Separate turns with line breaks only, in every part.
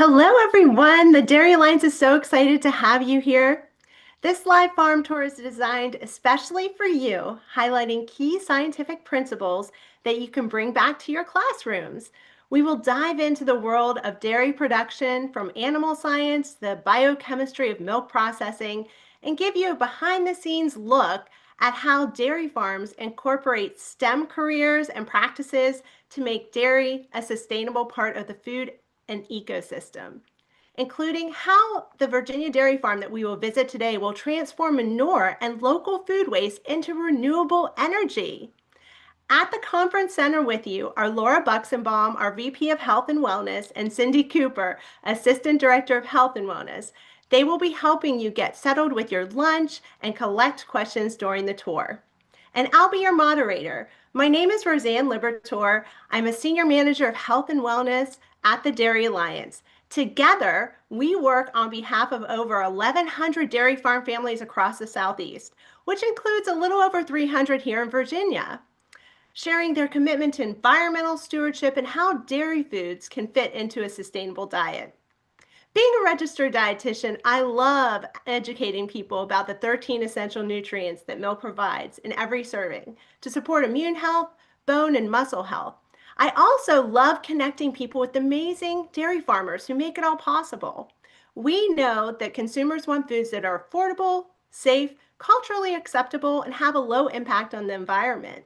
Hello, everyone. The Dairy Alliance is so excited to have you here. This live farm tour is designed especially for you, highlighting key scientific principles that you can bring back to your classrooms. We will dive into the world of dairy production from animal science, the biochemistry of milk processing, and give you a behind-the-scenes look at how dairy farms incorporate STEM careers and practices to make dairy a sustainable part of the food and ecosystem, including how the Virginia dairy farm that we will visit today will transform manure and local food waste into renewable energy. At the conference center with you are Laura Buxenbaum, our VP of Health and Wellness, and Cindy Cooper, Assistant Director of Health and Wellness. They will be helping you get settled with your lunch and collect questions during the tour. And I'll be your moderator. My name is Roseanne Libertor. I'm a Senior Manager of Health and Wellness at the Dairy Alliance. Together, we work on behalf of over 1,100 dairy farm families across the Southeast, which includes a little over 300 here in Virginia, sharing their commitment to environmental stewardship and how dairy foods can fit into a sustainable diet. Being a registered dietitian, I love educating people about the 13 essential nutrients that milk provides in every serving to support immune health, bone and muscle health. I also love connecting people with amazing dairy farmers who make it all possible. We know that consumers want foods that are affordable, safe, culturally acceptable, and have a low impact on the environment.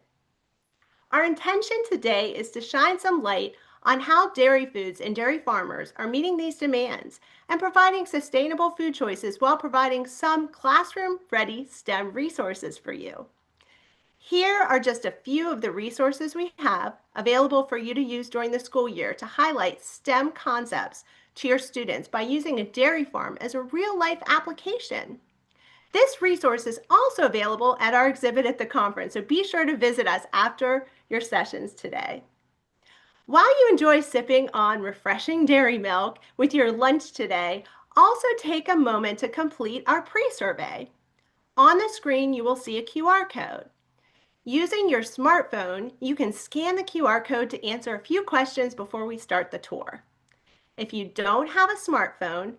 Our intention today is to shine some light on how dairy foods and dairy farmers are meeting these demands and providing sustainable food choices while providing some classroom-ready STEM resources for you. Here are just a few of the resources we have available for you to use during the school year to highlight STEM concepts to your students by using a dairy farm as a real-life application. This resource is also available at our exhibit at the conference, so be sure to visit us after your sessions today. While you enjoy sipping on refreshing dairy milk with your lunch today, also take a moment to complete our pre-survey. On the screen, you will see a QR code. Using your smartphone, you can scan the QR code to answer a few questions before we start the tour. If you don't have a smartphone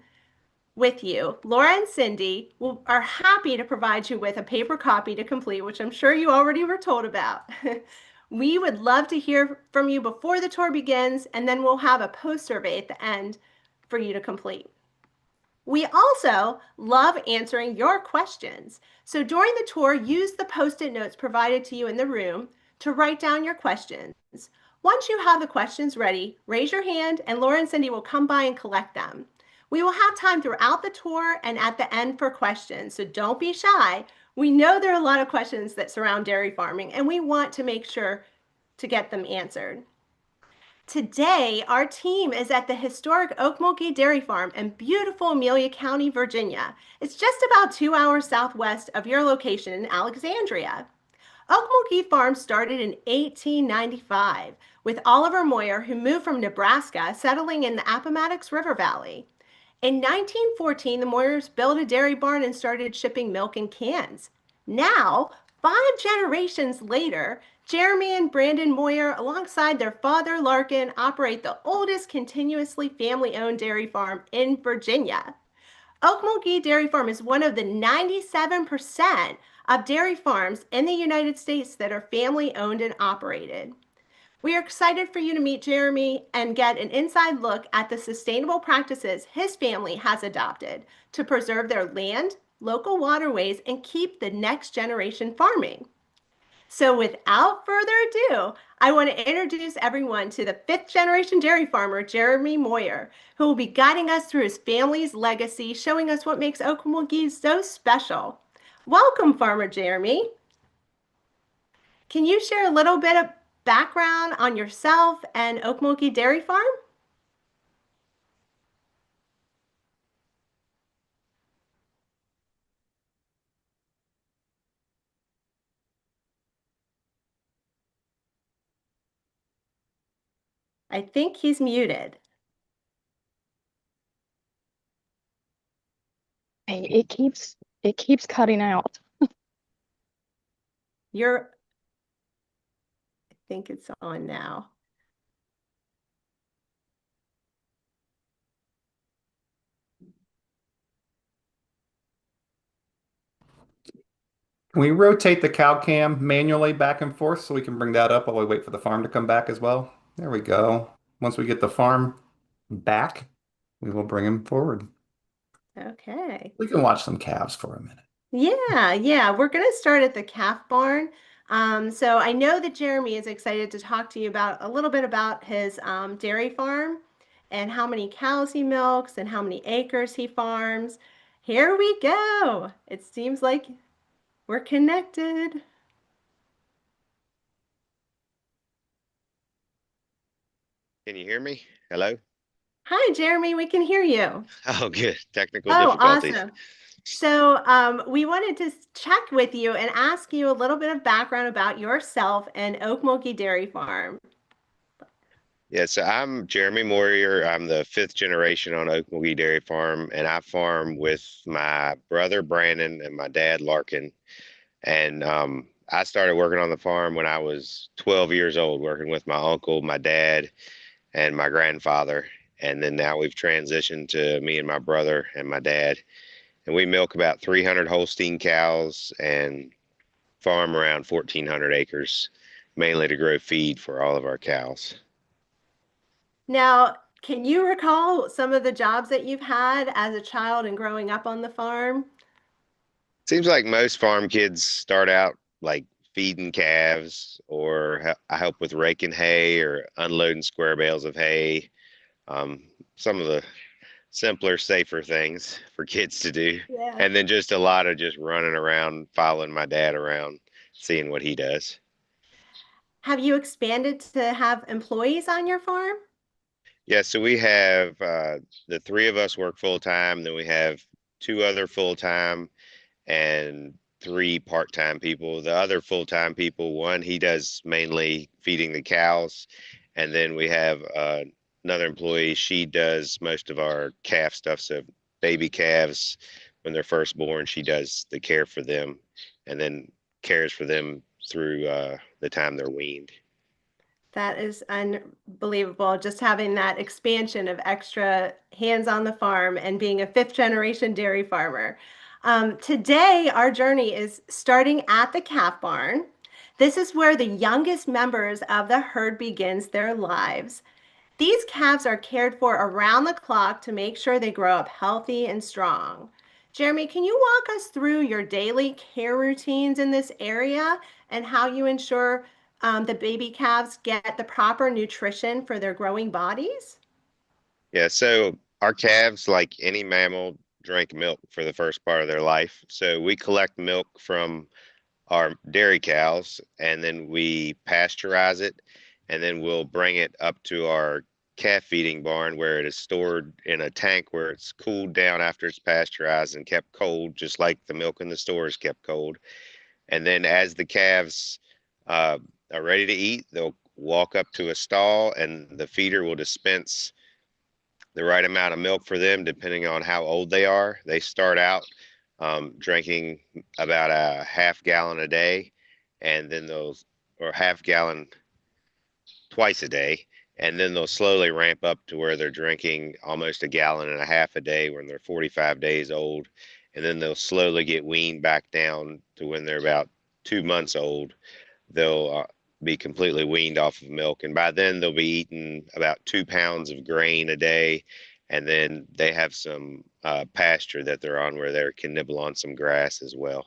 with you, Laura and Cindy are happy to provide you with a paper copy to complete, which I'm sure you already were told about. We would love to hear from you before the tour begins, and then we'll have a post-survey at the end for you to complete. We also love answering your questions. So during the tour, use the Post-it notes provided to you in the room to write down your questions. Once you have the questions ready, raise your hand and Laura and Cindy will come by and collect them. We will have time throughout the tour and at the end for questions, so don't be shy. We know there are a lot of questions that surround dairy farming, and we want to make sure to get them answered. Today, our team is at the historic Okmulgee Dairy Farm in beautiful Amelia County, Virginia. It's just about 2 hours southwest of your location in Alexandria. Okmulgee Farm started in 1895 with Oliver Moyer, who moved from Nebraska, settling in the Appomattox River Valley. In 1914, the Moyers built a dairy barn and started shipping milk in cans. Now, 5 generations later, Jeremy and Brandon Moyer, alongside their father Larkin, operate the oldest continuously family-owned dairy farm in Virginia. Okmulgee Dairy Farm is one of the 97% of dairy farms in the United States that are family-owned and operated. We are excited for you to meet Jeremy and get an inside look at the sustainable practices his family has adopted to preserve their land, local waterways, and keep the next generation farming. So without further ado, I want to introduce everyone to the 5th-generation dairy farmer, Jeremy Moyer, who will be guiding us through his family's legacy, showing us what makes Okmulgee so special. Welcome, Farmer Jeremy. Can you share a little bit of background on yourself and Okmulgee Dairy Farm? I think he's muted.
Hey, it keeps cutting out.
I think it's on now.
Can we rotate the cow cam manually back and forth so we can bring that up while we wait for the farm to come back as well? There we go. Once we get the farm back, we will bring him forward.
Okay.
We can watch some calves for a minute.
Yeah, yeah. We're going to start at the calf barn. So I know that Jeremy is excited to talk to you about a little bit about his dairy farm and how many cows he milks and how many acres he farms. Here we go. It seems like we're connected.
Can you hear me? Hello?
Hi, Jeremy. We can hear you.
Oh, good. Technical
Oh,
difficulties.
awesome. So, we wanted to check with you and ask you a little bit of background about yourself and Okmulgee Dairy Farm.
Yeah, so I'm Jeremy Moyer. I'm the fifth generation on Okmulgee Dairy Farm, and I farm with my brother Brandon and my dad Larkin. And I started working on the farm when I was 12 years old, working with my uncle, my dad, and my grandfather. And then now we've transitioned to me and my brother and my dad. And we milk about 300 Holstein cows and farm around 1,400 acres, mainly to grow feed for all of our cows.
Now, can you recall some of the jobs that you've had as a child and growing up on the farm?
Seems like most farm kids start out like feeding calves, or I help with raking hay or unloading square bales of hay. Some of the simpler, safer things for kids to do.
Yeah.
And then just a lot of just running around, following my dad around, seeing what he does.
Have you expanded to have employees on your farm?
Yeah, so we have the three of us work full time, then we have two other full time and three part-time people. The other full-time people, one, he does mainly feeding the cows, and then we have another employee. She does most of our calf stuff. So baby calves, when they're first born, she does the care for them, and then cares for them through the time they're weaned.
That is unbelievable. Just having that expansion of extra hands on the farm and being a fifth generation dairy farmer. Today, our journey is starting at the calf barn. This is where the youngest members of the herd begins their lives. These calves are cared for around the clock to make sure they grow up healthy and strong. Jeremy, can you walk us through your daily care routines in this area and how you ensure the baby calves get the proper nutrition for their growing bodies?
Yeah, so our calves, like any mammal, drink milk for the first part of their life. So we collect milk from our dairy cows, and then we pasteurize it, and then we'll bring it up to our calf feeding barn where it is stored in a tank where it's cooled down after it's pasteurized and kept cold, just like the milk in the store is kept cold. And then as the calves uh, are ready to eat, they'll walk up to a stall, and the feeder will dispense the right amount of milk for them, depending on how old they are. They start out drinking about a half gallon a day, and then those, or half gallon twice a day, and then they'll slowly ramp up to where they're drinking almost a gallon and a half a day when they're 45 days old, and then they'll slowly get weaned back down to when they're about 2 months old. They'll be completely weaned off of milk, and by then they'll be eating about 2 pounds of grain a day, and then they have some pasture that they're on where they can nibble on some grass as well.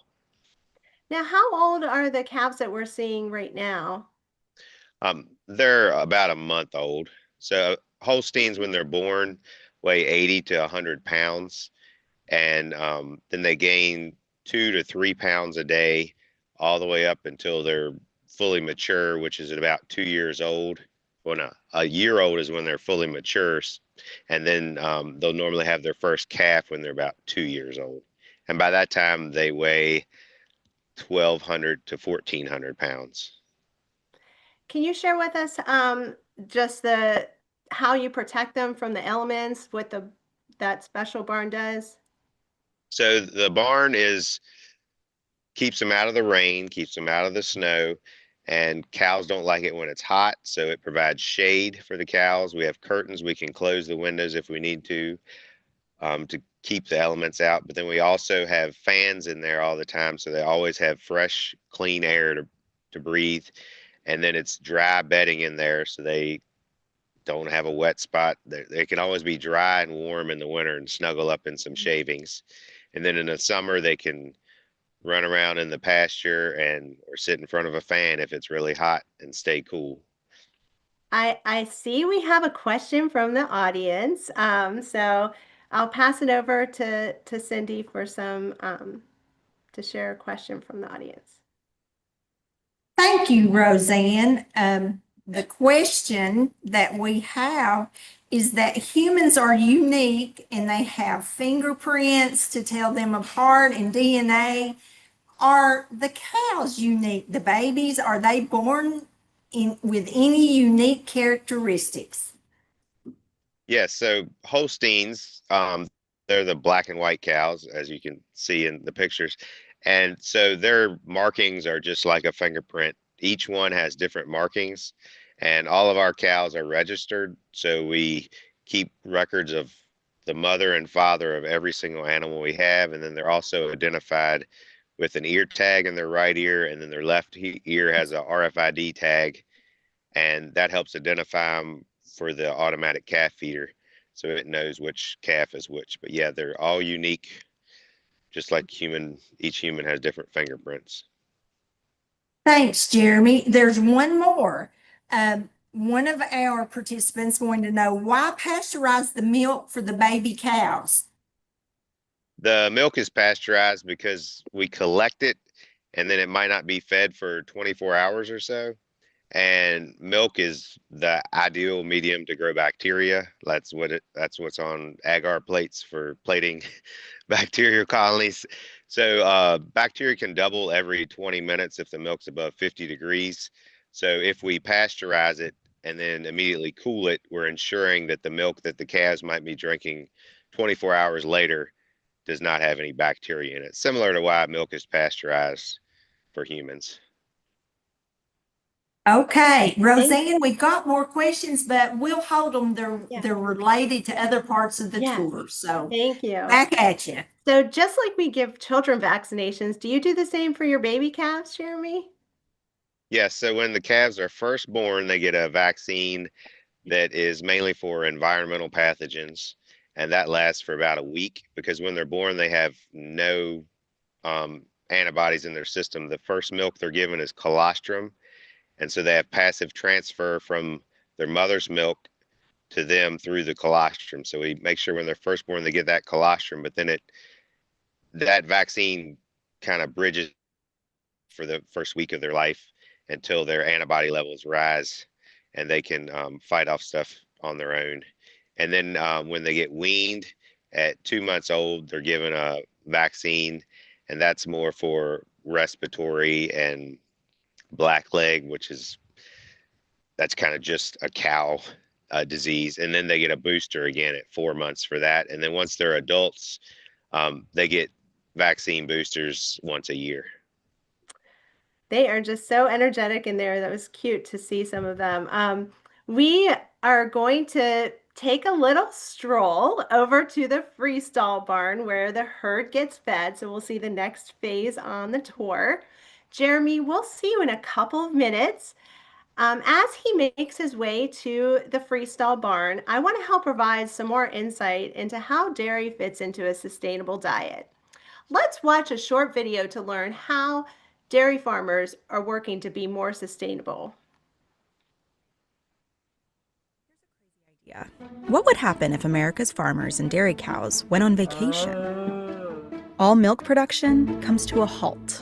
Now, how old are the calves that we're seeing right now?
They're about a month old. So Holsteins, when they're born, weigh 80 to 100 pounds, and then they gain 2 to 3 pounds a day, all the way up until they're fully mature, which is at about 2 years old. Well, no, a year old is when they're fully mature, and then they'll normally have their first calf when they're about 2 years old, and by that time they weigh 1,200 to 1,400 pounds.
Can you share with us just the how you protect them from the elements, what the that special barn does?
So the barn is keeps them out of the rain, keeps them out of the snow, and cows don't like it when it's hot, so it provides shade for the cows. We have curtains, we can close the windows if we need to keep the elements out. But then we also have fans in there all the time, so they always have fresh, clean air to breathe. And then it's dry bedding in there, so they don't have a wet spot. They can always be dry and warm in the winter and snuggle up in some shavings. And then in the summer, they can run around in the pasture and or sit in front of a fan if it's really hot and stay cool.
I see we have a question from the audience. So I'll pass it over to Cindy for some to share a question from the audience.
Thank you, Roseanne. The question that we have is that humans are unique and they have fingerprints to tell them apart and DNA. Are the cows unique? The babies, are they born with any unique characteristics?
Yes, so Holsteins, they're the black and white cows, as you can see in the pictures. And so their markings are just like a fingerprint. Each one has different markings, and all of our cows are registered. So we keep records of the mother and father of every single animal we have. And then they're also identified with an ear tag in their right ear, and then their left ear has a RFID tag, and that helps identify them for the automatic calf feeder, so it knows which calf is which. But yeah, they're all unique, just like each human has different fingerprints.
Thanks, Jeremy. There's one more. One of our participants wanted to know, why pasteurize the milk for the baby cows?
The milk is pasteurized because we collect it and then it might not be fed for 24 hours or so. And milk is the ideal medium to grow bacteria. That's what's on agar plates for plating bacterial colonies. So bacteria can double every 20 minutes if the milk's above 50 degrees. So if we pasteurize it and then immediately cool it, we're ensuring that the milk that the calves might be drinking 24 hours later does not have any bacteria in it, similar to why milk is pasteurized for humans.
Okay, Roseanne, we've got more questions, but we'll hold them.
Yeah.
They're related to other parts of the
Yes.
tour. So
Thank you.
back at you.
So just like we give children vaccinations, do you do the same for your baby calves, Jeremy?
Yes, so when the calves are first born, they get a vaccine that is mainly for environmental pathogens, and that lasts for about a week, because when they're born, they have no antibodies in their system. The first milk they're given is colostrum, and so they have passive transfer from their mother's milk to them through the colostrum. So we make sure when they're first born, they get that colostrum, but then that vaccine kind of bridges for the first week of their life until their antibody levels rise and they can fight off stuff on their own. And then when they get weaned at 2 months old, they're given a vaccine, and that's more for respiratory and blackleg, that's kind of just a cow disease. And then they get a booster again at 4 months for that. And then once they're adults, they get vaccine boosters once a year.
They are just so energetic in there. That was cute to see some of them. We are going to take a little stroll over to the freestall barn where the herd gets fed. So we'll see the next phase on the tour. Jeremy, we'll see you in a couple of minutes. As he makes his way to the freestall barn, I want to help provide some more insight into how dairy fits into a sustainable diet. Let's watch a short video to learn how dairy farmers are working to be more sustainable.
Yeah. What would happen if America's farmers and dairy cows went on vacation? All milk production comes to a halt.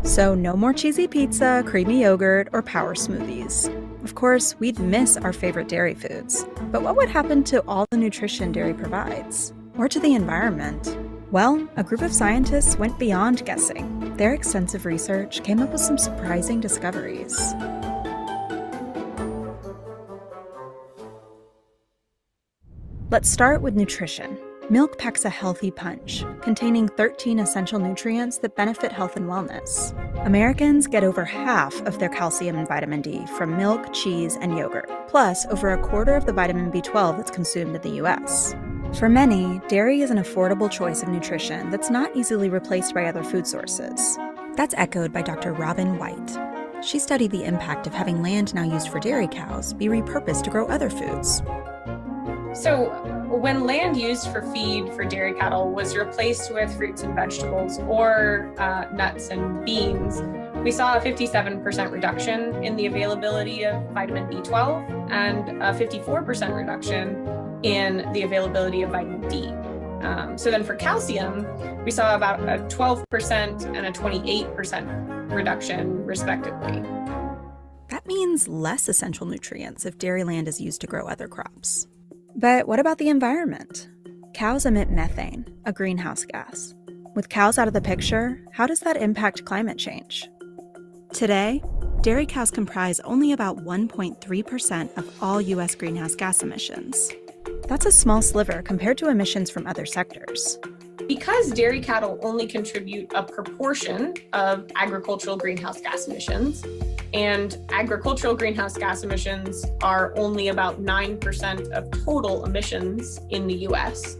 So no more cheesy pizza, creamy yogurt, or power smoothies. Of course, we'd miss our favorite dairy foods. But what would happen to all the nutrition dairy provides? Or to the environment? Well, a group of scientists went beyond guessing. Their extensive research came up with some surprising discoveries. Let's start with nutrition. Milk packs a healthy punch, containing 13 essential nutrients that benefit health and wellness. Americans get over half of their calcium and vitamin D from milk, cheese, and yogurt, plus over a quarter of the vitamin B12 that's consumed in the US. For many, dairy is an affordable choice of nutrition that's not easily replaced by other food sources. That's echoed by Dr. Robin White. She studied the impact of having land now used for dairy cows be repurposed to grow other foods.
So when land used for feed for dairy cattle was replaced with fruits and vegetables or nuts and beans, we saw a 57% reduction in the availability of vitamin B12 and a 54% reduction in the availability of vitamin D. So then for calcium, we saw about a 12% and a 28% reduction respectively.
That means less essential nutrients if dairy land is used to grow other crops. But what about the environment? Cows emit methane, a greenhouse gas. With cows out of the picture, how does that impact climate change? Today, dairy cows comprise only about 1.3% of all U.S. greenhouse gas emissions. That's a small sliver compared to emissions from other sectors.
Because dairy cattle only contribute a proportion of agricultural greenhouse gas emissions, and agricultural greenhouse gas emissions are only about 9% of total emissions in the US.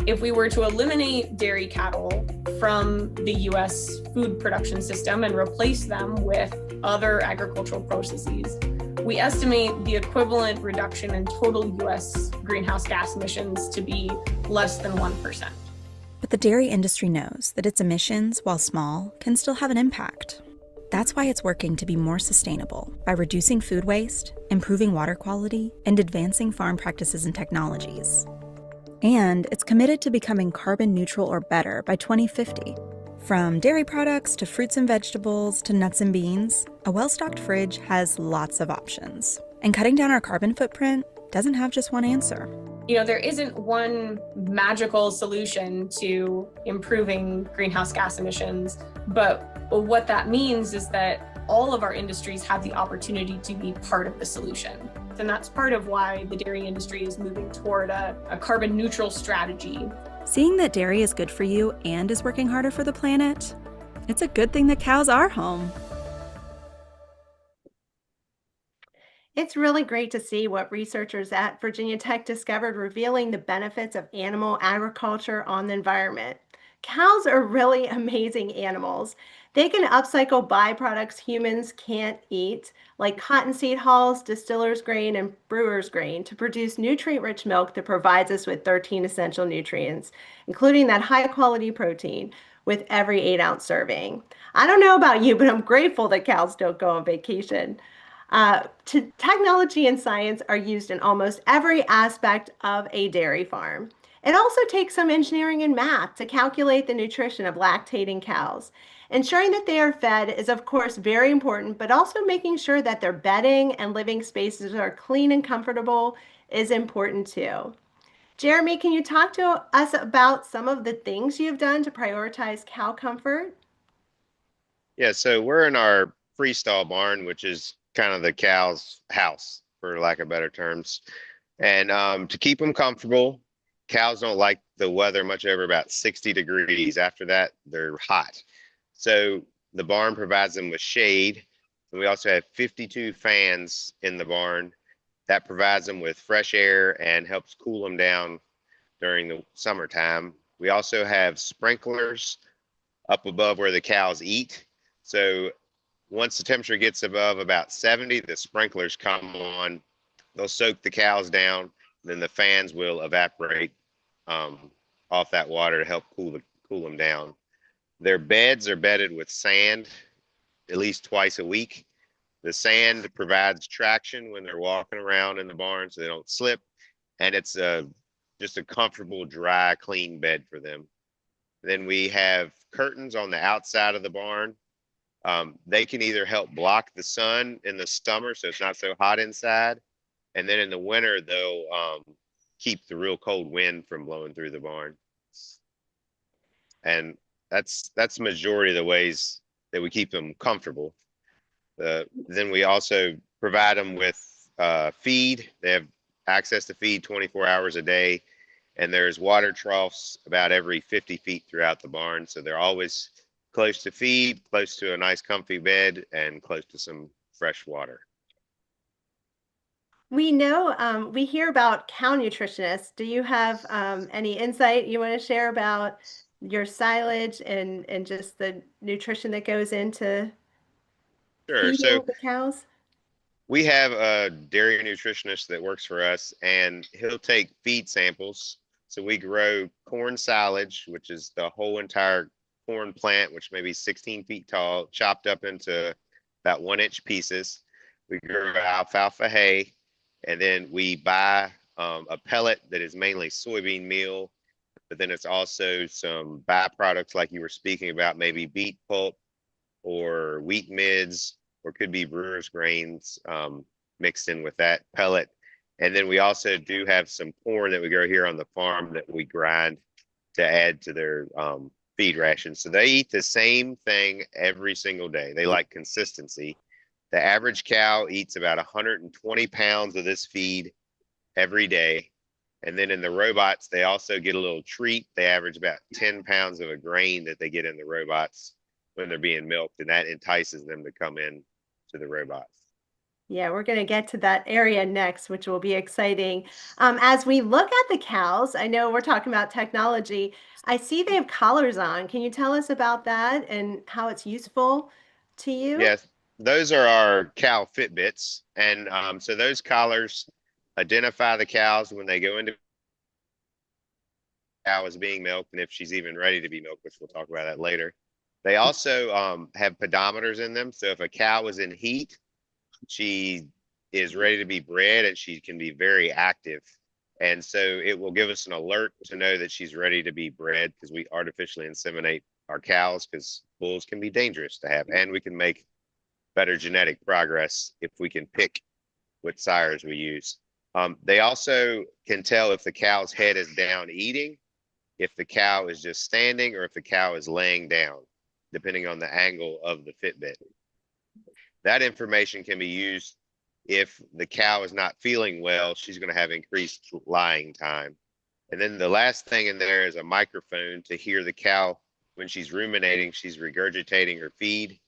If we were to eliminate dairy cattle from the US food production system and replace them with other agricultural processes, we estimate the equivalent reduction in total US greenhouse gas emissions to be less than 1%.
But the dairy industry knows that its emissions, while small, can still have an impact. That's why it's working to be more sustainable by reducing food waste, improving water quality, and advancing farm practices and technologies. And it's committed to becoming carbon neutral or better by 2050. From dairy products to fruits and vegetables to nuts and beans, a well-stocked fridge has lots of options. And cutting down our carbon footprint doesn't have just one answer.
There isn't one magical solution to improving greenhouse gas emissions, but what that means is that all of our industries have the opportunity to be part of the solution. And that's part of why the dairy industry is moving toward a carbon neutral strategy.
Seeing that dairy is good for you and is working harder for the planet, it's a good thing that cows are home.
It's really great to see what researchers at Virginia Tech discovered, revealing the benefits of animal agriculture on the environment. Cows are really amazing animals. They can upcycle byproducts humans can't eat, like cottonseed hulls, distiller's grain, and brewer's grain, to produce nutrient-rich milk that provides us with 13 essential nutrients, including that high-quality protein with every 8-ounce serving. I don't know about you, but I'm grateful that cows don't go on vacation. Technology and science are used in almost every aspect of a dairy farm. It also takes some engineering and math to calculate the nutrition of lactating cows. Ensuring that they are fed is, of course, very important, but also making sure that their bedding and living spaces are clean and comfortable is important too. Jeremy, can you talk to us about some of the things you've done to prioritize cow comfort?
Yeah, so we're in our freestall barn, which is kind of the cow's house, for lack of better terms. And to keep them comfortable, cows don't like the weather much over about 60 degrees. After that, they're hot. So the barn provides them with shade. And we also have 52 fans in the barn that provides them with fresh air and helps cool them down during the summertime. We also have sprinklers up above where the cows eat. So once the temperature gets above about 70, the sprinklers come on. They'll soak the cows down. Then the fans will evaporate off that water to help cool them down. Their beds are bedded with sand at least twice a week. The sand provides traction when they're walking around in the barn so they don't slip. And it's just a comfortable, dry, clean bed for them. Then we have curtains on the outside of the barn. They can either help block the sun in the summer so it's not so hot inside. And then in the winter, they'll keep the real cold wind from blowing through the barn. And that's the majority of the ways that we keep them comfortable. Then we also provide them with feed. They have access to feed 24 hours a day. And there's water troughs about every 50 feet throughout the barn. So they're always close to feed, close to a nice comfy bed, and close to some fresh water.
We know, we hear about cow nutritionists. Do you have any insight you want to share about your silage and just the nutrition that goes into
Sure. So
feeding the cows?
we have a dairy nutritionist that works for us, and he'll take feed samples. So we grow corn silage, which is the whole entire corn plant, which may be 16 feet tall, chopped up into about 1 inch pieces. We grow alfalfa hay, and then we buy a pellet that is mainly soybean meal, but then it's also some byproducts like you were speaking about, maybe beet pulp or wheat midds, or could be brewer's grains mixed in with that pellet. And then we also do have some corn that we grow here on the farm that we grind to add to their feed ration. So they eat the same thing every single day. They like consistency. The average cow eats about 120 pounds of this feed every day. And then in the robots, they also get a little treat. They average about 10 pounds of a grain that they get in the robots when they're being milked, and that entices them to come in to the robots.
Yeah, we're going to get to that area next, which will be exciting. As we look at the cows, I know we're talking about technology. I see they have collars on. Can you tell us about that and how it's useful to you?
Yes, those are our cow Fitbits. And so those collars identify the cows when they go into cow is being milked and if she's even ready to be milked, which we'll talk about that later. They also have pedometers in them. So if a cow is in heat, she is ready to be bred and she can be very active. And so it will give us an alert to know that she's ready to be bred, because we artificially inseminate our cows because bulls can be dangerous to have. And we can make better genetic progress if we can pick what sires we use. They also can tell if the cow's head is down eating, if the cow is just standing, or if the cow is laying down, depending on the angle of the Fitbit. That information can be used if the cow is not feeling well, she's going to have increased lying time. And then the last thing in there is a microphone to hear the cow when she's ruminating, she's regurgitating her feed,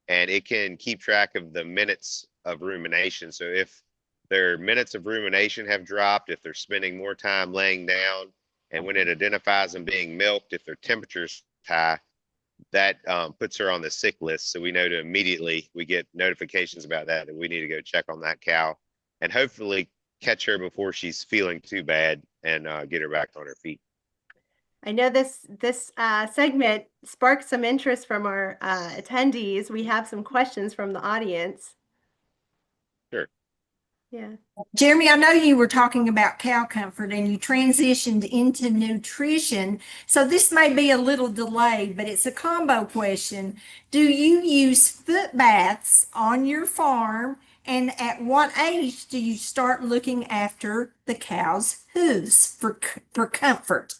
and it can keep track of the minutes of rumination. So if their minutes of rumination have dropped, if they're spending more time laying down, and when it identifies them being milked, if their temperature's high, that puts her on the sick list. So we know to immediately, we get notifications about that we need to go check on that cow and hopefully catch her before she's feeling too bad and get her back on her feet.
I know this segment sparked some interest from our attendees. We have some questions from the audience.
Sure.
Yeah.
Jeremy, I know you were talking about cow comfort and you transitioned into nutrition. So this may be a little delayed, but it's a combo question. Do you use foot baths on your farm? And at what age do you start looking after the cow's hooves for comfort?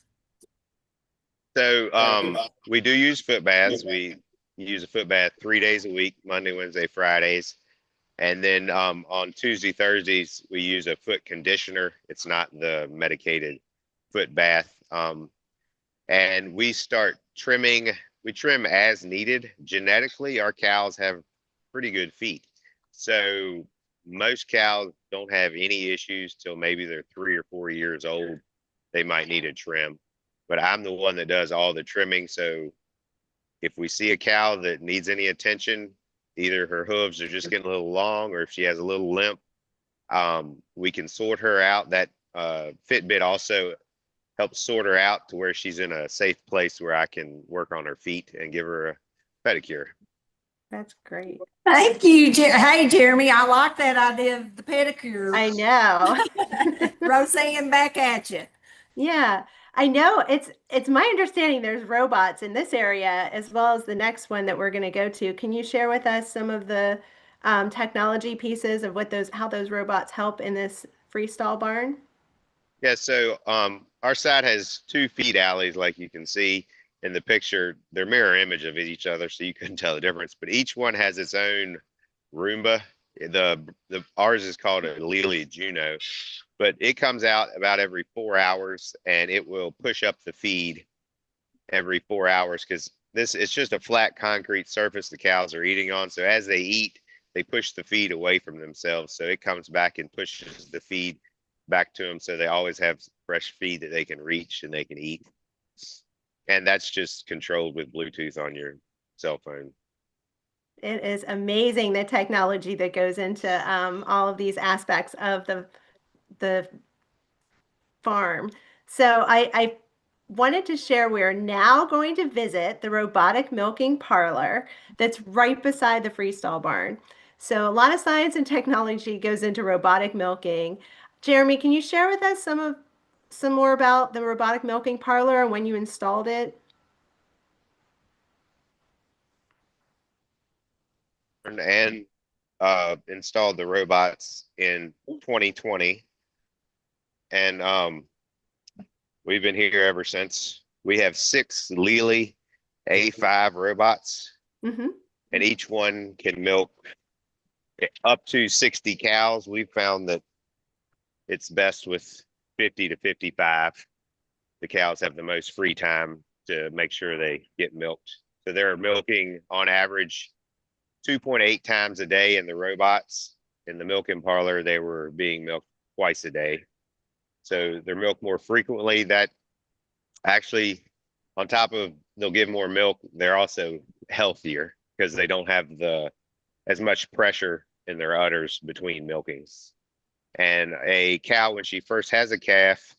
So we do use foot baths. We use a foot bath 3 days a week, Monday, Wednesday, Fridays. And then on Tuesday, Thursdays, we use a foot conditioner. It's not the medicated foot bath. And we start trimming. We trim as needed. Genetically, our cows have pretty good feet. So most cows don't have any issues till maybe they're 3 or 4 years old. They might need a trim. But I'm the one that does all the trimming. So if we see a cow that needs any attention, either her hooves are just getting a little long, or if she has a little limp, we can sort her out. That Fitbit also helps sort her out to where she's in a safe place where I can work on her feet and give her a pedicure.
That's great.
Thank you. Hey, Jeremy, I like that idea of the pedicure.
I know.
Roseanne, back at you.
Yeah, I know. It's my understanding there's robots in this area as well as the next one that we're going to go to. Can you share with us some of the technology pieces of how those robots help in this freestall barn?
Yeah, so our side has 2 feed alleys, like you can see in the picture. They're mirror image of each other, so you couldn't tell the difference. But each one has its own Roomba. Ours is called a Lily Juno, but it comes out about every 4 hours, and it will push up the feed every 4 hours, because it's just a flat concrete surface the cows are eating on. So as they eat, they push the feed away from themselves. So it comes back and pushes the feed back to them. So they always have fresh feed that they can reach and they can eat. And that's just controlled with Bluetooth on your cell phone.
It is amazing the technology that goes into all of these aspects of the farm. So I wanted to share we're now going to visit the robotic milking parlor that's right beside the freestall barn. So a lot of science and technology goes into robotic milking. Jeremy, can you share with us some more about the robotic milking parlor and when you installed it?
And installed the robots in 2020. And we've been here ever since. We have 6 Lely A5 robots,
Mm-hmm.
and each one can milk up to 60 cows. We've found that it's best with 50 to 55. The cows have the most free time to make sure they get milked. So they're milking on average 2.8 times a day in the robots. In the milking parlor, they were being milked twice a day. So they're milked more frequently. That actually, on top of they'll give more milk, they're also healthier because they don't have as much pressure in their udders between milkings. And a cow, when she first has a calf,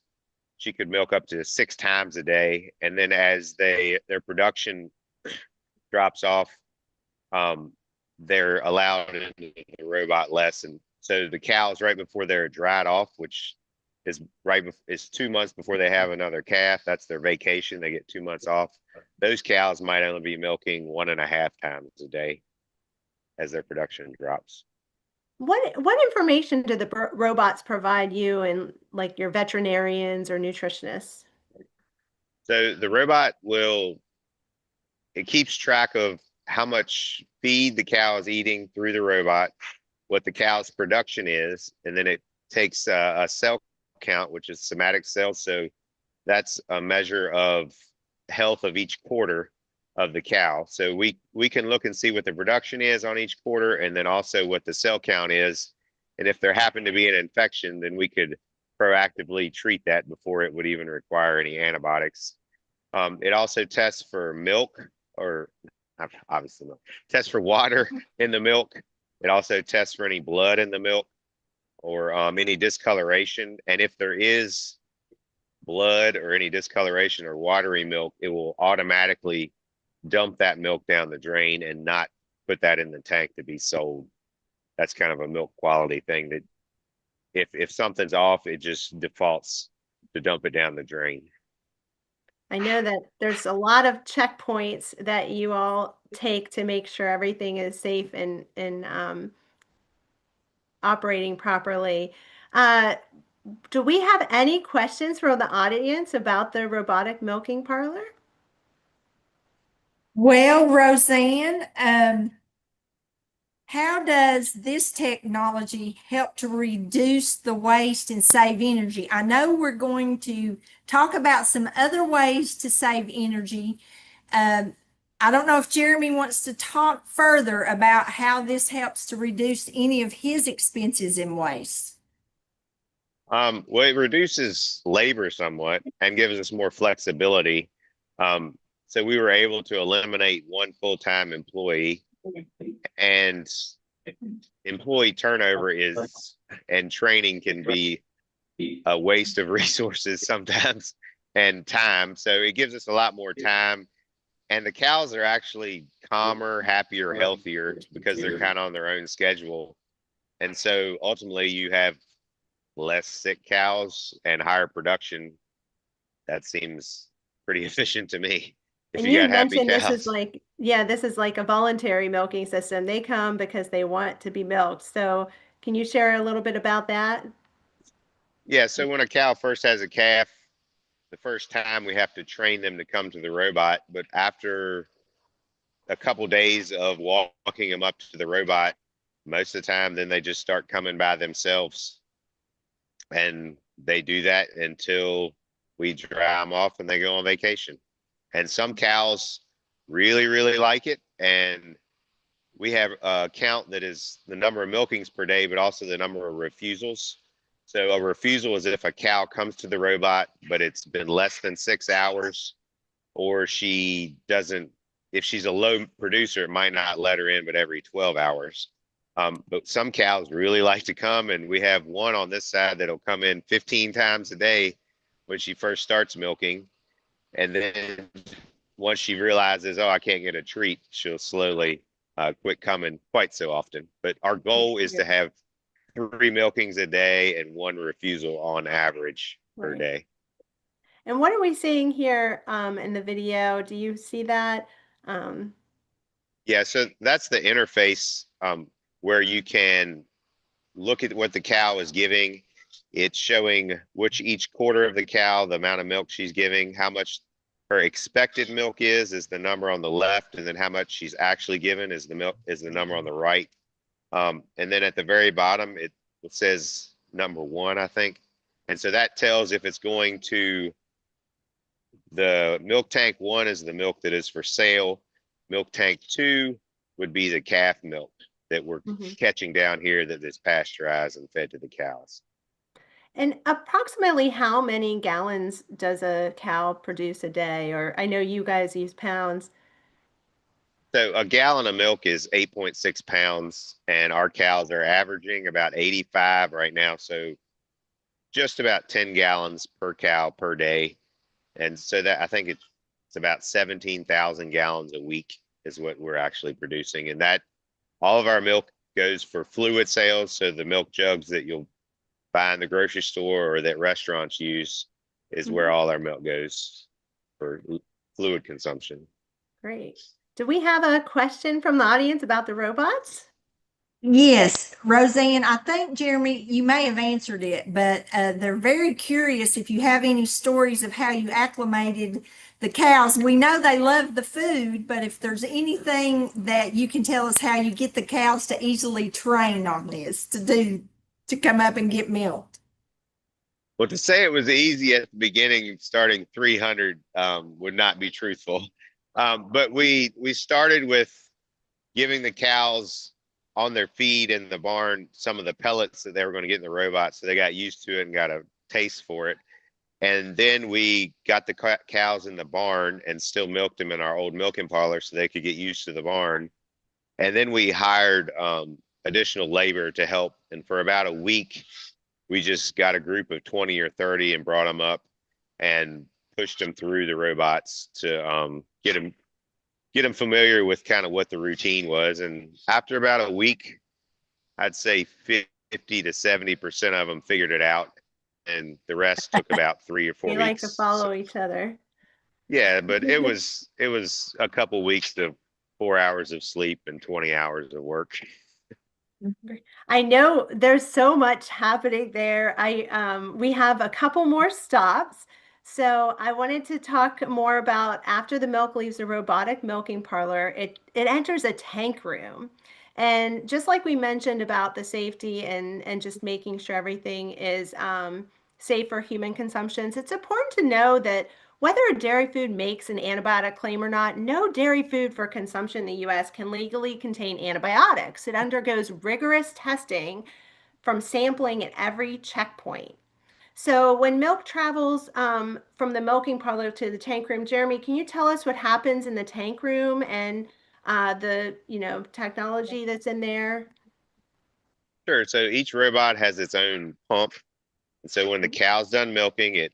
she could milk up to 6 times a day. And then as their production drops off, they're allowed in the robot less. And so the cows right before they're dried off, which is 2 months before they have another calf. That's their vacation. They get 2 months off. Those cows might only be milking 1.5 times a day as their production drops.
What information do the robots provide you and like your veterinarians or nutritionists?
So the robot it keeps track of how much feed the cow is eating through the robot, what the cow's production is, and then it takes a cell count, which is somatic cells. So that's a measure of health of each quarter of the cow. So we can look and see what the production is on each quarter, and then also what the cell count is. And if there happened to be an infection, then we could proactively treat that before it would even require any antibiotics. It also tests for milk, or obviously milk, tests for water in the milk. It also tests for any blood in the milk or any discoloration. And if there is blood or any discoloration or watery milk, it will automatically dump that milk down the drain and not put that in the tank to be sold. That's kind of a milk quality thing that if something's off, it just defaults to dump it down the drain.
I know that there's a lot of checkpoints that you all take to make sure everything is safe and operating properly. Do we have any questions from the audience about the robotic milking parlor?
Well, Roseanne, how does this technology help to reduce the waste and save energy? I know we're going to talk about some other ways to save energy. I don't know if Jeremy wants to talk further about how this helps to reduce any of his expenses and waste.
Well, it reduces labor somewhat and gives us more flexibility. So we were able to eliminate 1 full-time employee, and employee turnover and training can be a waste of resources sometimes and time. So it gives us a lot more time, and the cows are actually calmer, happier, healthier because they're kind of on their own schedule. And so ultimately you have less sick cows and higher production. That seems pretty efficient to me. If
And
you
you
got happy
mentioned this
cows.
is like, yeah, this is like a voluntary milking system. They come because they want to be milked. So can you share a little bit about that?
Yeah, so when a cow first has a calf, the first time we have to train them to come to the robot, but after a couple days of walking them up to the robot, most of the time, then they just start coming by themselves. And they do that until we dry them off and they go on vacation. And some cows really, really like it. And we have a count that is the number of milkings per day, but also the number of refusals. So a refusal is if a cow comes to the robot, but it's been less than 6 hours, or she doesn't, if she's a low producer, it might not let her in, but every 12 hours. But some cows really like to come, and we have one on this side that'll come in 15 times a day when she first starts milking. And then once she realizes, oh, I can't get a treat, she'll slowly quit coming quite so often. But our goal is to have 3 milkings a day and 1 refusal on average per day.
And what are we seeing here in the video? Do you see that?
Yeah, so that's the interface where you can look at what the cow is giving. It's showing which each quarter of the cow, the amount of milk she's giving, how much her expected milk is the number on the left, and then how much she's actually given is the number on the right. And then at the very bottom, it says number 1, I think. And so that tells if it's going to the milk tank 1 is the milk that is for sale. Milk tank 2 would be the calf milk that we're catching down here that is pasteurized and fed to the cows.
And approximately how many gallons does a cow produce a day? Or I know you guys use pounds.
So a gallon of milk is 8.6 pounds, and our cows are averaging about 85 right now. So just about 10 gallons per cow per day. And so that I think it's about 17,000 gallons a week is what we're actually producing. And that all of our milk goes for fluid sales. So the milk jugs that you'll buy in the grocery store or that restaurants use is where all our milk goes for fluid consumption.
Great. Do we have a question from the audience about the robots?
Yes, Roseanne, I think, Jeremy, you may have answered it, but they're very curious if you have any stories of how you acclimated the cows. We know they love the food, but if there's anything that you can tell us how you get the cows to easily train on this, to come up and get milked.
Well, to say it was easy at the beginning, starting 300 would not be truthful. But we started with giving the cows on their feed in the barn some of the pellets that they were going to get in the robot, so they got used to it and got a taste for it. And then we got the cows in the barn and still milked them in our old milking parlor so they could get used to the barn. And then we hired additional labor to help. And for about a week, we just got a group of 20 or 30 and brought them up and pushed them through the robots to get them familiar with kind of what the routine was. And after about a week, I'd say 50 to 70% of them figured it out. And the rest took about 3 or 4 weeks.
We like to follow each other.
Yeah, but it was a couple weeks of 4 hours of sleep and 20 hours of work.
I know there's so much happening there. We have a couple more stops. So I wanted to talk more about after the milk leaves the robotic milking parlor, it enters a tank room. And just like we mentioned about the safety and just making sure everything is safe for human consumption, it's important to know that whether a dairy food makes an antibiotic claim or not, no dairy food for consumption in the U.S. can legally contain antibiotics. It undergoes rigorous testing from sampling at every checkpoint. So when milk travels from the milking parlor to the tank room, Jeremy, can you tell us what happens in the tank room and the technology that's in there?
Sure. So each robot has its own pump. And so when the cow's done milking, it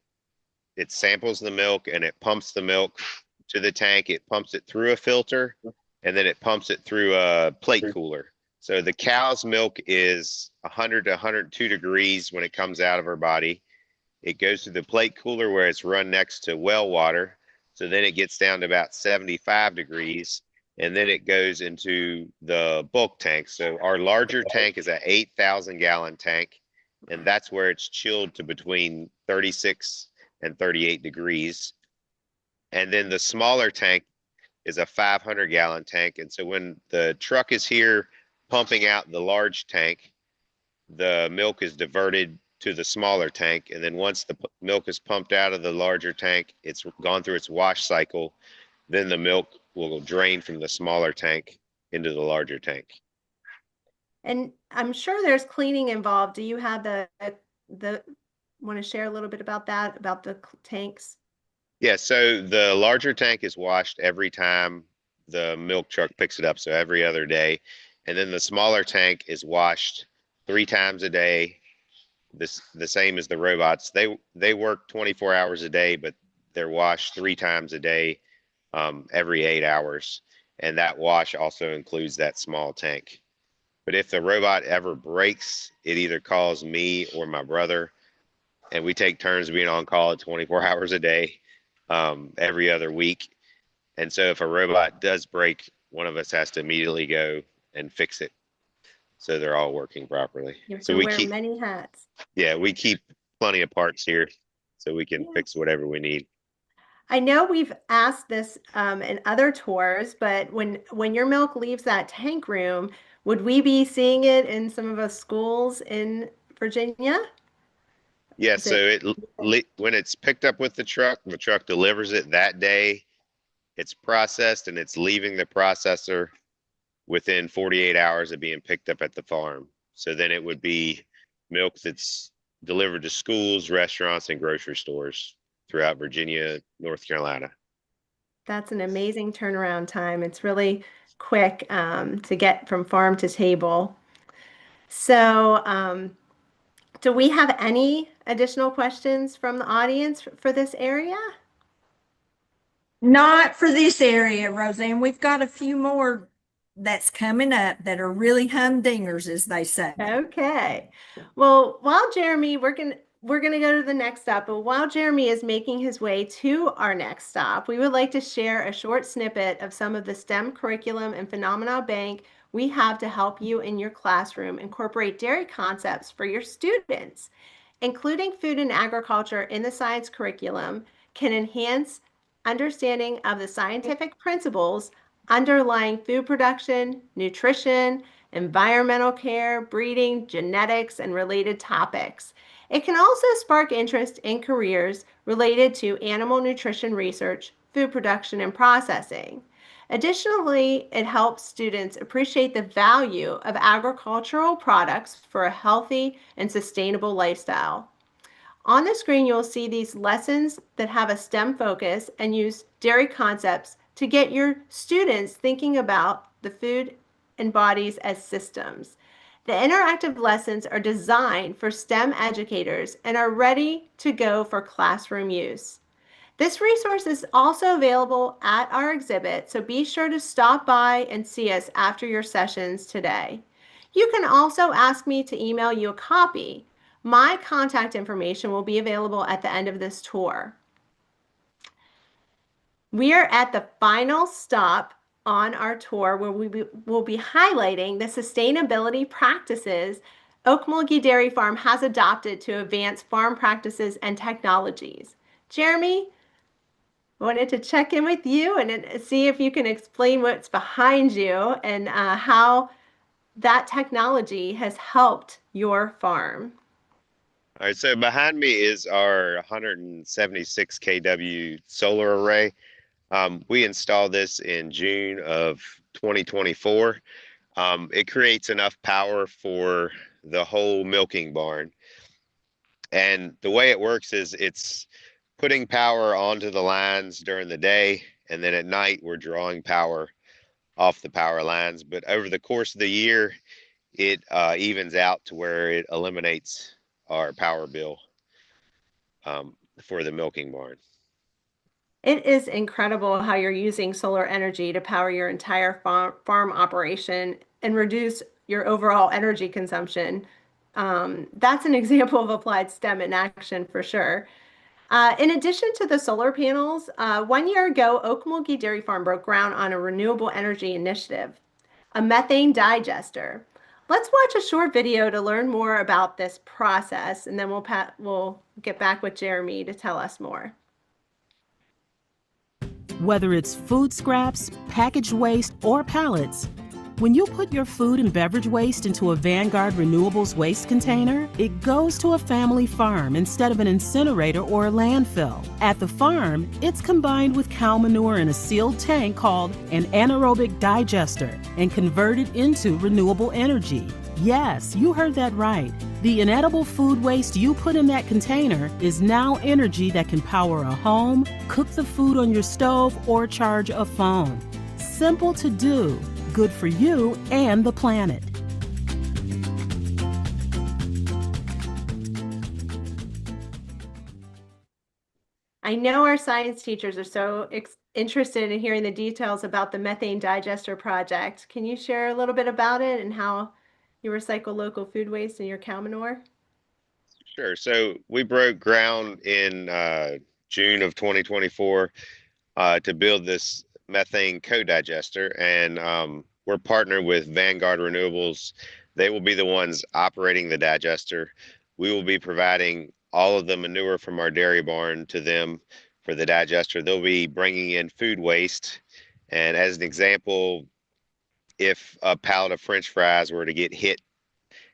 samples the milk and it pumps the milk to the tank. It pumps it through a filter and then it pumps it through a plate cooler. So the cow's milk is 100 to 102 degrees when it comes out of her body. It goes to the plate cooler where it's run next to well water. So then it gets down to about 75 degrees. And then it goes into the bulk tank. So our larger tank is an 8,000 gallon tank. And that's where it's chilled to between 36 and 38 degrees. And then the smaller tank is a 500 gallon tank. And so when the truck is here pumping out the large tank, the milk is diverted to the smaller tank. And then once the milk is pumped out of the larger tank, it's gone through its wash cycle, then the milk will drain from the smaller tank into the larger tank.
And I'm sure there's cleaning involved. Do you have the want to share a little bit about that, about the tanks?
Yeah, so the larger tank is washed every time the milk truck picks it up, so every other day. And then the smaller tank is washed 3 times a day. The same as the robots. They work 24 hours a day, but they're washed 3 times a day, every 8 hours. And that wash also includes that small tank. But if the robot ever breaks, it either calls me or my brother, and we take turns being on call at 24 hours a day, every other week. And so if a robot does break, one of us has to immediately go and fix it, so they're all working properly.
You have
So
to
we
wear
keep,
many hats.
yeah, we keep plenty of parts here so we can
Yeah.
fix whatever we need.
I know we've asked this in other tours, but when your milk leaves that tank room, would we be seeing it in some of the schools in Virginia?
Yeah,
Is
so
it
when it's picked up with the truck delivers it that day. It's processed and it's leaving the processor within 48 hours of being picked up at the farm. So then it would be milk that's delivered to schools, restaurants, and grocery stores throughout Virginia, North Carolina.
That's an amazing turnaround time. It's really quick to get from farm to table. So, do we have any additional questions from the audience for this area?
Not for this area, Roseanne. We've got a few more that's coming up that are really humdingers, as they say.
Okay. Well, while Jeremy, we're gonna go to the next stop, but while Jeremy is making his way to our next stop, we would like to share a short snippet of some of the STEM curriculum and phenomena bank we have to help you in your classroom incorporate dairy concepts for your students. Including food and agriculture in the science curriculum can enhance understanding of the scientific principles underlying food production, nutrition, environmental care, breeding, genetics, and related topics. It can also spark interest in careers related to animal nutrition research, food production, and processing. Additionally, it helps students appreciate the value of agricultural products for a healthy and sustainable lifestyle. On the screen, you'll see these lessons that have a STEM focus and use dairy concepts to get your students thinking about the food and bodies as systems. The interactive lessons are designed for STEM educators and are ready to go for classroom use. This resource is also available at our exhibit, so be sure to stop by and see us after your sessions today. You can also ask me to email you a copy. My contact information will be available at the end of this tour. We are at the final stop on our tour where we will be highlighting the sustainability practices Okmulgee Dairy Farm has adopted to advance farm practices and technologies. Jeremy, I wanted to check in with you and see if you can explain what's behind you and how that technology has helped your farm.
All right, so behind me is our 176 kW solar array. We installed this in June of 2024. It creates enough power for the whole milking barn. And the way it works is it's putting power onto the lines during the day, and then at night we're drawing power off the power lines. But over the course of the year, it evens out to where it eliminates our power bill for the milking barn.
It is incredible how you're using solar energy to power your entire farm operation and reduce your overall energy consumption. That's an example of applied STEM in action for sure. In addition to the solar panels, 1 year ago, Okmulgee Dairy Farm broke ground on a renewable energy initiative, a methane digester. Let's watch a short video to learn more about this process, and then we'll get back with Jeremy to tell us more.
Whether it's food scraps, packaged waste, or pallets, When you put your food and beverage waste into a Vanguard Renewables waste container, it goes to a family farm instead of an incinerator or a landfill. At the farm, it's combined with cow manure in a sealed tank called an anaerobic digester and converted into renewable energy. Yes, you heard that right. The inedible food waste you put in that container is now energy that can power a home, cook the food on your stove, or charge a phone. Simple to do, good for you and the planet.
I know our science teachers are so interested in hearing the details about the methane digester project. Can you share a little bit about it and how you recycle local food waste in your cow manure?
Sure. So we broke ground in June of 2024 to build this methane co-digester, and we're partnered with Vanguard Renewables. They will be the ones operating the digester. We will be providing all of the manure from our dairy barn to them for the digester. They'll be bringing in food waste, and as an example, if a pallet of French fries were to get hit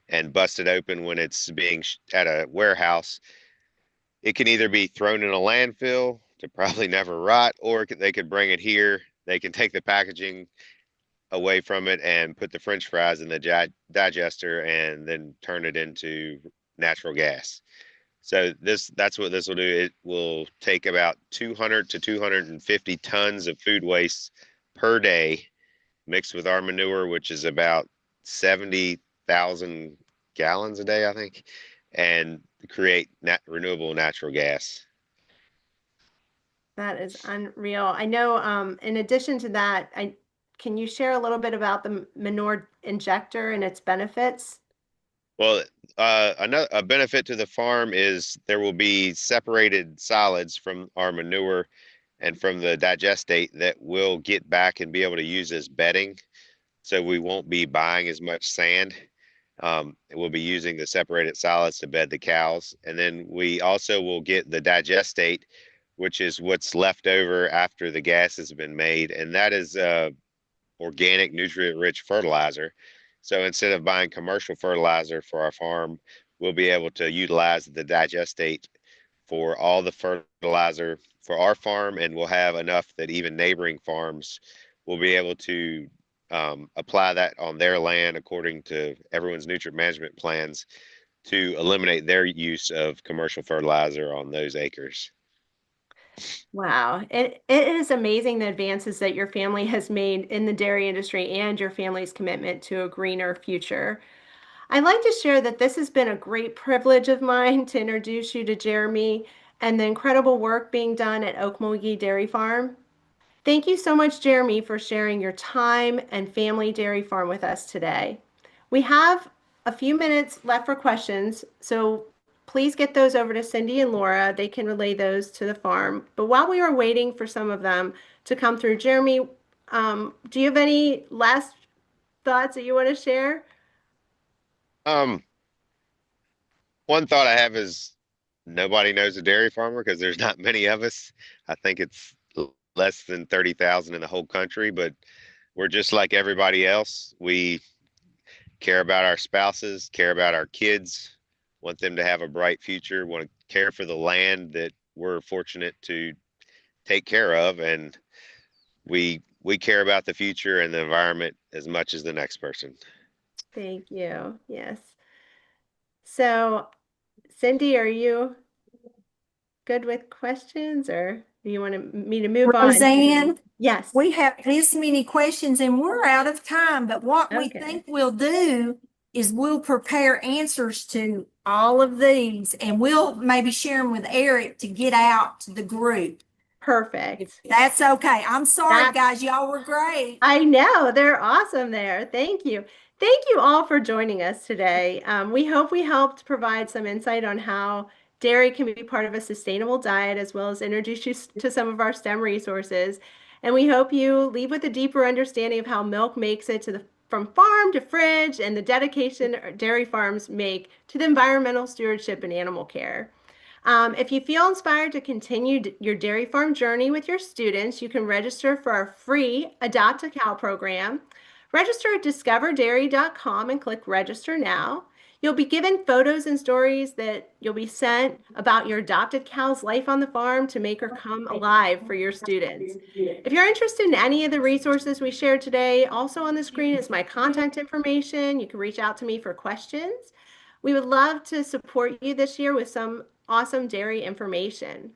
and busted open when it's being at a warehouse, it can either be thrown in a landfill to probably never rot, or they could bring it here. They can take the packaging away from it and put the French fries in the digester and then turn it into natural gas. So that's what this will do. It will take about 200 to 250 tons of food waste per day mixed with our manure, which is about 70,000 gallons a day, I think, and create renewable natural gas.
That is unreal. I know, in addition to that, can you share a little bit about the manure injector and its benefits?
Well, a benefit to the farm is there will be separated solids from our manure and from the digestate that we'll get back and be able to use as bedding. So we won't be buying as much sand. We'll be using the separated solids to bed the cows. And then we also will get the digestate, which is what's left over after the gas has been made. And that is organic, nutrient-rich fertilizer. So instead of buying commercial fertilizer for our farm, we'll be able to utilize the digestate for all the fertilizer for our farm, and we'll have enough that even neighboring farms will be able to apply that on their land according to everyone's nutrient management plans to eliminate their use of commercial fertilizer on those acres.
Wow. It is amazing the advances that your family has made in the dairy industry and your family's commitment to a greener future. I'd like to share that this has been a great privilege of mine to introduce you to Jeremy and the incredible work being done at Okmulgee Dairy Farm. Thank you so much, Jeremy, for sharing your time and family dairy farm with us today. We have a few minutes left for questions, so please get those over to Cindy and Laura. They can relay those to the farm. But while we are waiting for some of them to come through, Jeremy, do you have any last thoughts that you want to share?
One thought I have is nobody knows a dairy farmer because there's not many of us. I think it's less than 30,000 in the whole country, but we're just like everybody else. We care about our spouses, care about our kids, want them to have a bright future, want to care for the land that we're fortunate to take care of, and we care about the future and the environment as much as the next person.
Thank you. Yes. So, Cindy, are you good with questions, or do you want me to move on?
Roseanne?
Yes.
We have this many questions and we're out of time, but what we
Okay.
think we'll do is we'll prepare answers to all of these and we'll maybe share them with Eric to get out to the group.
Perfect.
That's okay. I'm sorry,
That-
guys. Y'all were great.
I know, they're awesome there. Thank you. Thank you all for joining us today. We hope we helped provide some insight on how dairy can be part of a sustainable diet, as well as introduce you to some of our STEM resources. And we hope you leave with a deeper understanding of how milk makes it from farm to fridge, and the dedication dairy farms make to the environmental stewardship and animal care. If you feel inspired to continue your dairy farm journey with your students, you can register for our free Adopt a Cow program. Register at discoverdairy.com and click register now. You'll be given photos and stories that you'll be sent about your adopted cow's life on the farm to make her come alive for your students. If you're interested in any of the resources we shared today, also on the screen is my contact information. You can reach out to me for questions. We would love to support you this year with some awesome dairy information.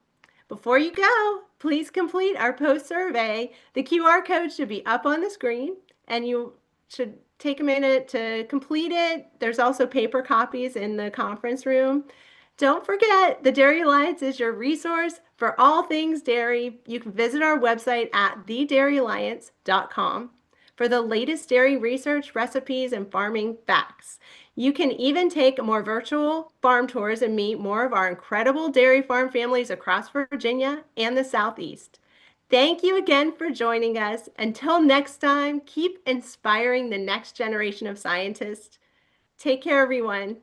Before you go, please complete our post survey. The QR code should be up on the screen, and you should take a minute to complete it. There's also paper copies in the conference room. Don't forget, the Dairy Alliance is your resource for all things dairy. You can visit our website at thedairyalliance.com for the latest dairy research, recipes, and farming facts. You can even take more virtual farm tours and meet more of our incredible dairy farm families across Virginia and the Southeast. Thank you again for joining us. Until next time, keep inspiring the next generation of scientists. Take care, everyone.